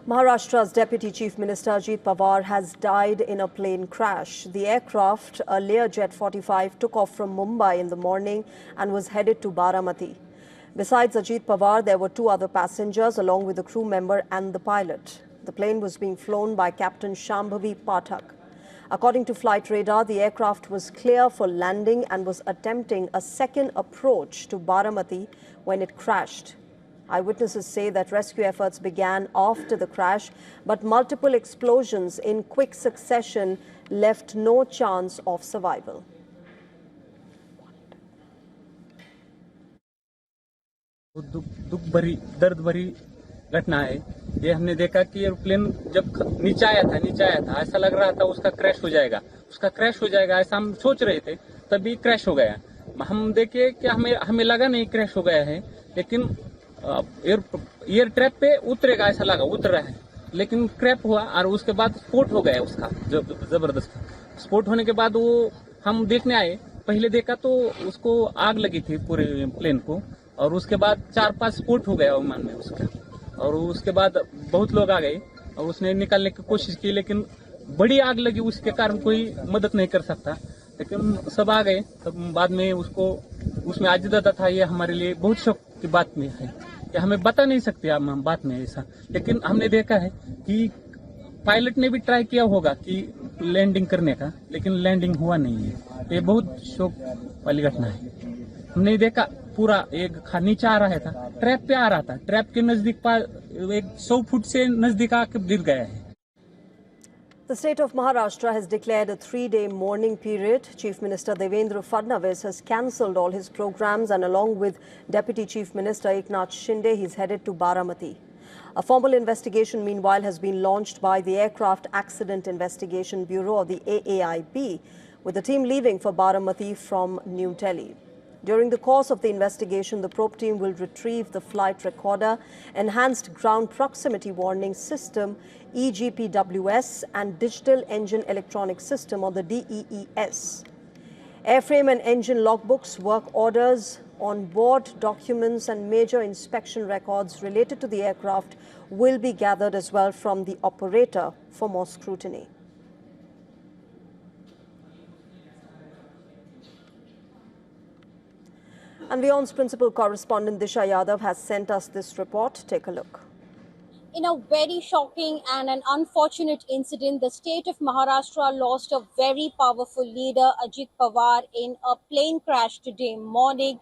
Maharashtra's Deputy Chief Minister Ajit Pawar has died in a plane crash. The aircraft, a Learjet 45, took off from Mumbai in the morning and was headed to Baramati. Besides Ajit Pawar, there were two other passengers along with the crew member and the pilot. The plane was being flown by Captain Shambhavi Pathak. According to flight radar, the aircraft was clear for landing and was attempting a second approach to Baramati when it crashed. Eyewitnesses say that rescue efforts began after the crash, but multiple explosions in quick succession left no chance of survival. दुख भरी दर्द भरी घटना है। ये हमने देखा कि एयरप्लेन जब नीचे आया था ऐसा लग रहा था उसका क्रैश हो जाएगा ऐसा हम सोच रहे थे, तभी क्रैश हो गया। हम देखे कि हमें लगा नहीं क्रैश हो गया है, लेकिन एयर ट्रैप पे उतरेगा ऐसा लगा, उतर रहा है, लेकिन क्रैश हुआ और उसके बाद स्फोट हो गया उसका जबरदस्त। स्फोट होने के बाद वो हम देखने आए, पहले देखा तो उसको आग लगी थी पूरे प्लेन को, और उसके बाद 4-5 स्फोट हो गया विमान में उसका, और उसके बाद बहुत लोग आ गए और उसने निकालने की कोशिश की, लेकिन बड़ी आग लगी, उसके कारण कोई मदद नहीं कर सकता। लेकिन सब आ गए, तब बाद में उसको उसमें आज दादा था। ये हमारे लिए बहुत शौक की बात में है कि हमें बता नहीं सकते हम बात में ऐसा, लेकिन हमने देखा है कि पायलट ने भी ट्राई किया होगा कि लैंडिंग करने का, लेकिन लैंडिंग हुआ नहीं है। ये बहुत शौक वाली घटना है। हमने देखा पूरा एक नीचे आ रहा था, ट्रैप पे आ रहा था, ट्रैप के नजदीक 100 फुट से नजदीक आकर गिर गया है। The state of Maharashtra has declared a 3-day mourning period. Chief Minister Devendra Fadnavis has cancelled all his programs, and along with Deputy Chief Minister Eknath Shinde, he's headed to Baramati. A formal investigation, meanwhile, has been launched by the Aircraft Accident Investigation Bureau of the AAIB, with the team leaving for Baramati from New Delhi. During the course of the investigation, the probe team will retrieve the flight recorder, enhanced ground proximity warning system, EGPWS, and digital engine electronic system, or the DEES. Airframe and engine logbooks, work orders, on-board documents and major inspection records related to the aircraft will be gathered as well from the operator for more scrutiny. And WION's principal correspondent Disha Yadav has sent us this report. Take a look. In a very shocking and an unfortunate incident, the state of Maharashtra lost a very powerful leader, Ajit Pawar, in a plane crash today morning.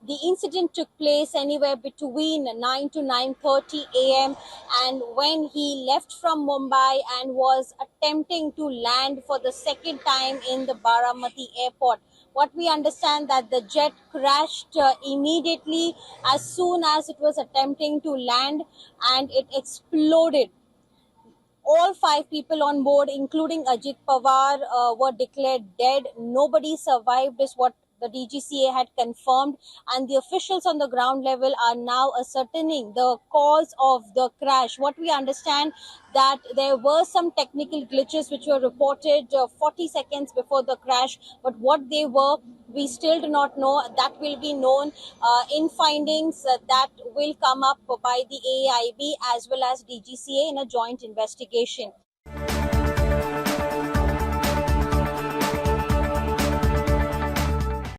The incident took place anywhere between 9 to 9:30 a.m. and when he left from Mumbai and was attempting to land for the second time in the Baramati airport. What we understand that the jet crashed immediately as soon as it was attempting to land, and it exploded. All 5 people on board, including Ajit Pawar, were declared dead. Nobody survived, is what the DGCA had confirmed, and the officials on the ground level are now ascertaining the cause of the crash. What we understand that there were some technical glitches which were reported 40 seconds before the crash, but what they were, we still do not know. That will be known in findings that will come up by the AAIB as well as DGCA in a joint investigation.